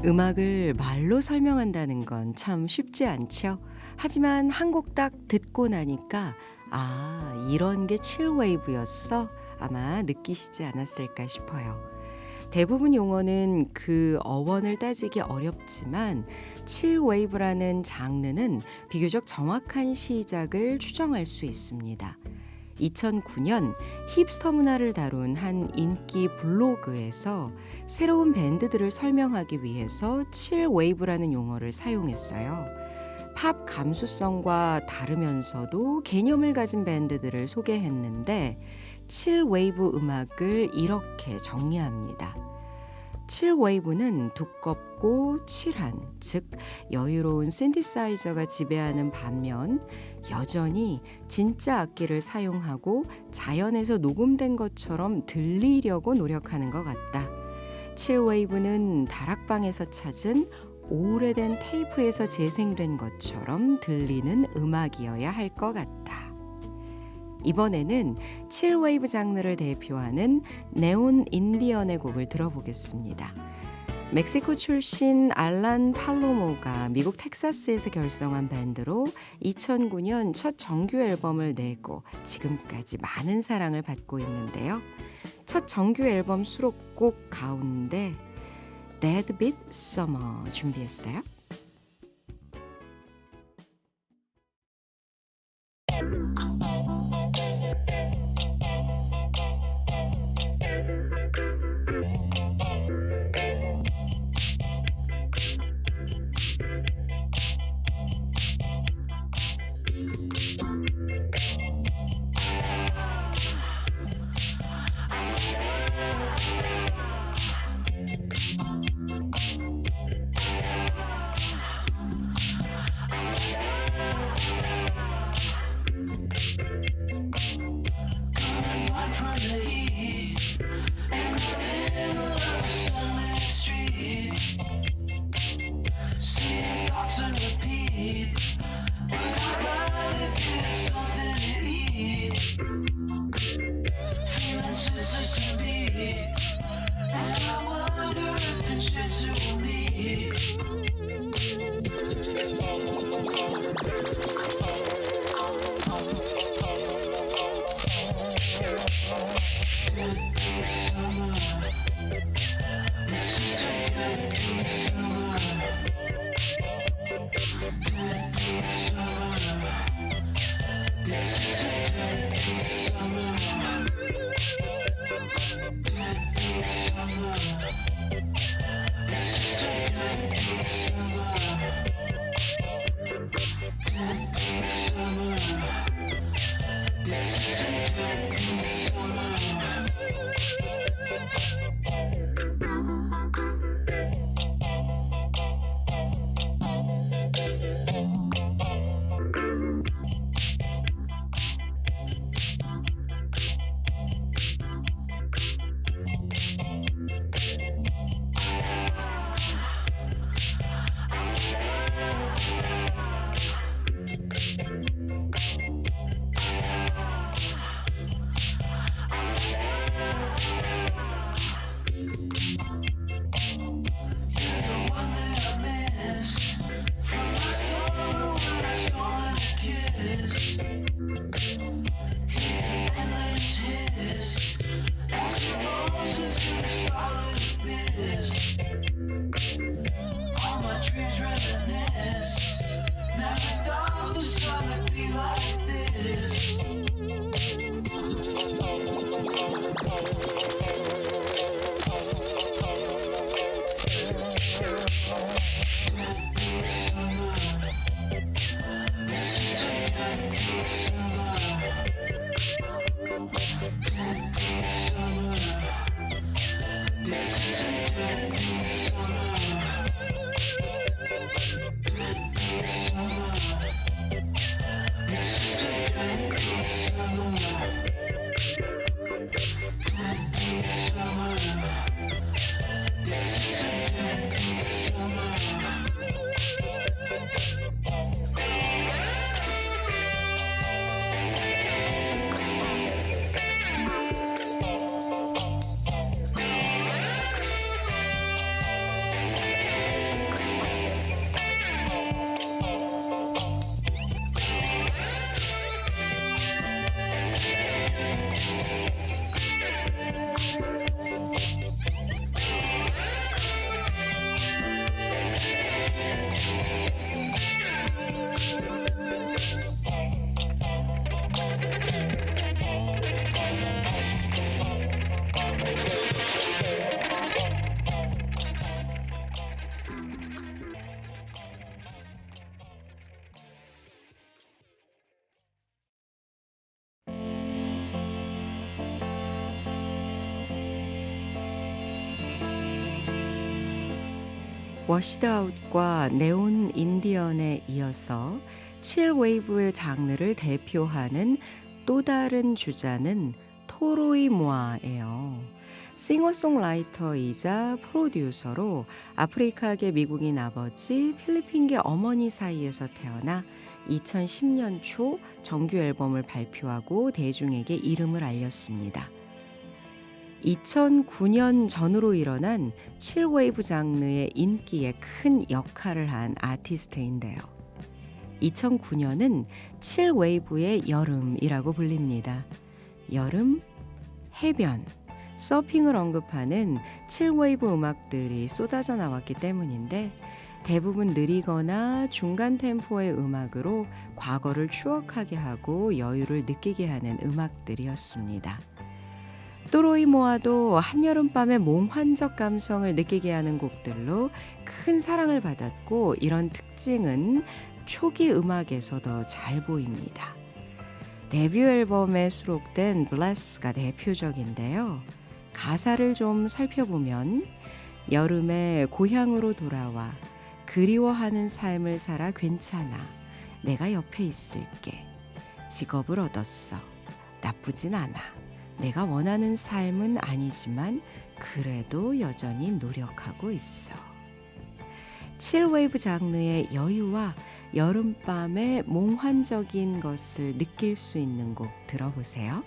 음악을 말로 설명한다는 건 참 쉽지 않죠. 하지만 한 곡 딱 듣고 나니까 아, 이런 게 칠웨이브였어? 아마 느끼시지 않았을까 싶어요. 대부분 용어는 그 어원을 따지기 어렵지만 칠웨이브라는 장르는 비교적 정확한 시작을 추정할 수 있습니다. 2009년 힙스터 문화를 다룬 한 인기 블로그에서 새로운 밴드들을 설명하기 위해서 칠웨이브라는 용어를 사용했어요. 팝 감수성과 다르면서도 개념을 가진 밴드들을 소개했는데 칠웨이브 음악을 이렇게 정리합니다. 칠웨이브는 두껍고 칠한, 즉 여유로운 신디사이저가 지배하는 반면 여전히 진짜 악기를 사용하고 자연에서 녹음된 것처럼 들리려고 노력하는 것 같다. 칠웨이브는 다락방에서 찾은 오래된 테이프에서 재생된 것처럼 들리는 음악이어야 할 것 같다. 이번에는 칠웨이브 장르를 대표하는 네온 인디언의 곡을 들어보겠습니다. 멕시코 출신 알란 팔로모가 미국 텍사스에서 결성한 밴드로 2009년 첫 정규 앨범을 내고 지금까지 많은 사랑을 받고 있는데요. 첫 정규 앨범 수록곡 가운데 Deadbeat Summer 준비했어요. 워시드 아웃과 네온 인디언에 이어서 칠 웨이브의 장르를 대표하는 또 다른 주자는 토로이 모아예요. 싱어송라이터이자 프로듀서로 아프리카계 미국인 아버지, 필리핀계 어머니 사이에서 태어나 2010년 초 정규 앨범을 발표하고 대중에게 이름을 알렸습니다. 2009년 전후로 일어난 칠웨이브 장르의 인기에 큰 역할을 한 아티스트인데요. 2009년은 칠웨이브의 여름이라고 불립니다. 여름, 해변, 서핑을 언급하는 칠웨이브 음악들이 쏟아져 나왔기 때문인데 대부분 느리거나 중간 템포의 음악으로 과거를 추억하게 하고 여유를 느끼게 하는 음악들이었습니다. 또로이 모아도 한여름밤의 몽환적 감성을 느끼게 하는 곡들로 큰 사랑을 받았고 이런 특징은 초기 음악에서도 잘 보입니다. 데뷔 앨범에 수록된 Bless가 대표적인데요. 가사를 좀 살펴보면 여름에 고향으로 돌아와 그리워하는 삶을 살아 괜찮아 내가 옆에 있을게 직업을 얻었어 나쁘진 않아 내가 원하는 삶은 아니지만 그래도 여전히 노력하고 있어. 칠웨이브 장르의 여유와 여름밤의 몽환적인 것을 느낄 수 있는 곡 들어보세요.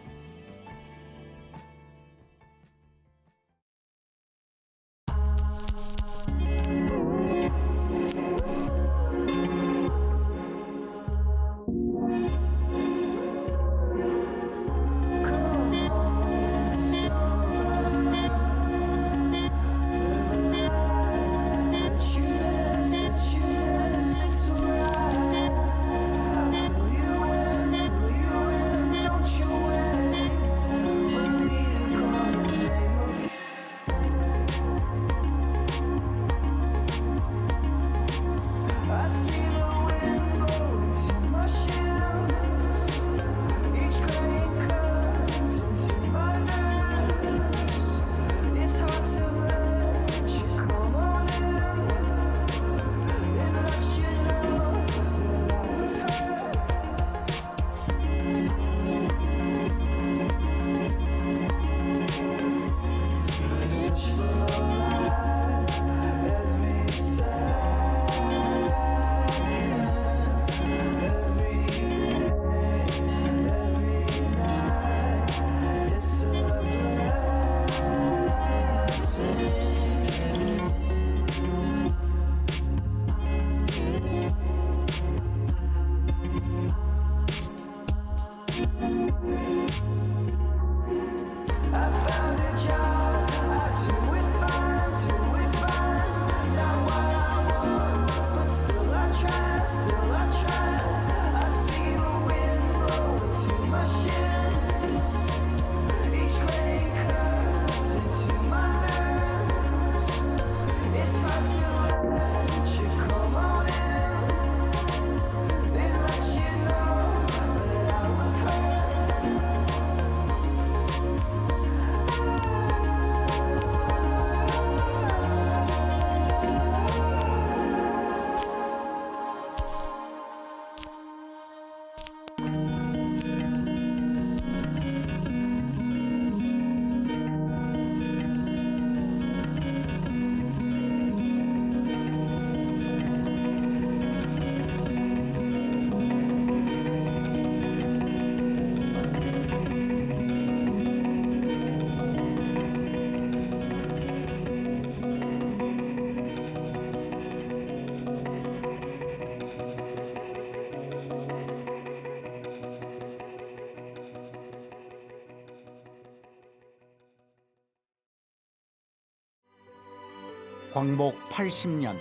광복 80년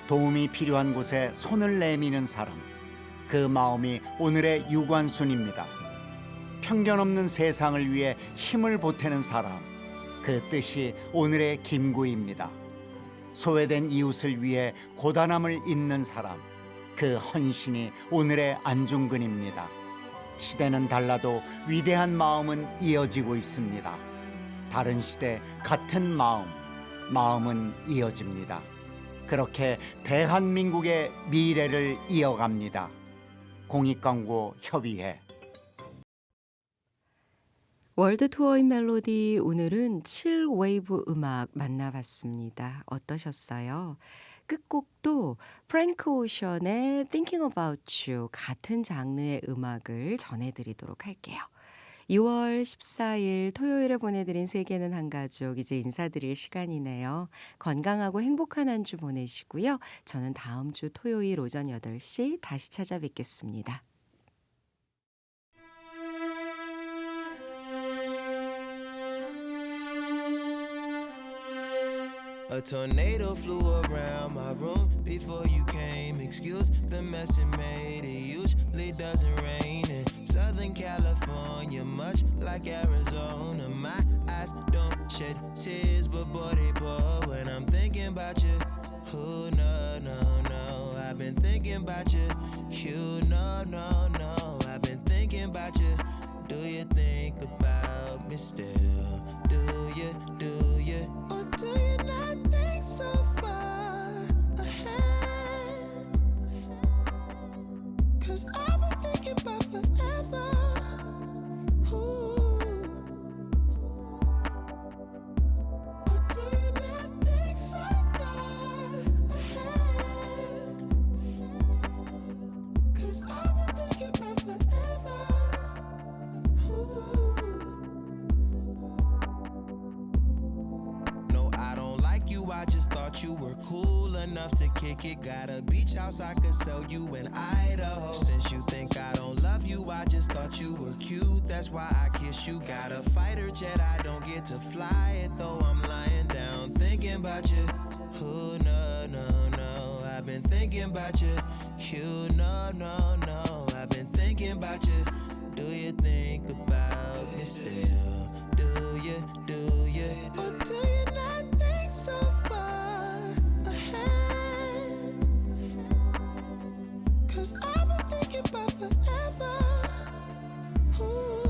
도움이 필요한 곳에 손을 내미는 사람 그 마음이 오늘의 유관순입니다. 편견 없는 세상을 위해 힘을 보태는 사람 그 뜻이 오늘의 김구입니다. 소외된 이웃을 위해 고단함을 잇는 사람 그 헌신이 오늘의 안중근입니다. 시대는 달라도 위대한 마음은 이어지고 있습니다. 다른 시대 같은 마음은 이어집니다. 그렇게 대한민국의 미래를 이어갑니다. 공익광고 협의회. 월드 투어인 멜로디 오늘은 7웨이브 음악 만나봤습니다. 어떠셨어요? 끝곡도 프랭크 오션의 Thinking About You 같은 장르의 음악을 전해드리도록 할게요. 2월 14일 토요일에 보내드린 세계는 한가족 이제 인사드릴 시간이네요. 건강하고 행복한 한 주 보내시고요. 저는 다음 주 토요일 오전 8시 다시 찾아뵙겠습니다. A tornado flew around my room before you came. Excuse the mess it made. It usually doesn't rain in Southern California, much like Arizona. My eyes don't shed tears, but boy they pour when I'm thinking about you. Oh no, no, no, I've been thinking about you. You no, no, no, I've been thinking about you. Do you think about me still? Do you, or do you not think so far ahead? 'Cause I've been thinking about forever. Ooh. Or do you not think so far ahead? 'Cause I've been thinking about forever. Ooh. No, I don't like you, I just thought you were cool enough to kick it. Got a beach house I could sell you in Idaho. Since you think I don't love you, I just thought you were cute, that's why I kiss you. Got a fighter jet, I don't get to fly it, though I'm lying down thinking about you. Oh no, no, no, I've been thinking about you. You no, no, no, I've been thinking about you. Do you think about me still? Do you, or do you not think so far ahead? 'Cause I've been thinking about forever. Ooh.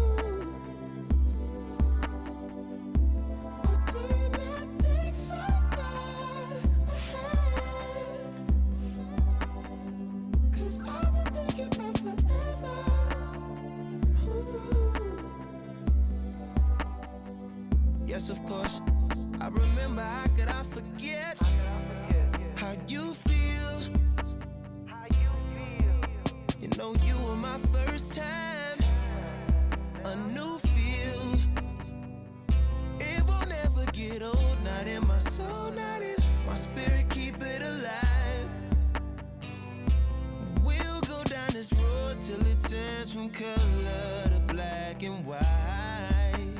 Or do you not think so far ahead? 'Cause I've been thinking about forever. Ooh. Yes, of course, I remember, how could I forget how you feel? You know you were my first time, a new feel. It won't ever get old, not in my soul, not in my spirit, keep it alive. We'll go down this road till it turns from color to black and white.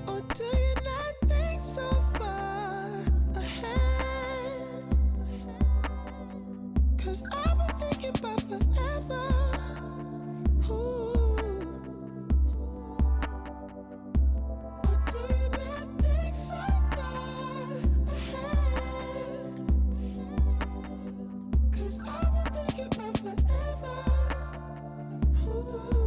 Or do you not think so far ahead? 'Cause I've been thinking about forever. Ooh. Or do you not think so far ahead? 'Cause I've been thinking about forever. Ooh.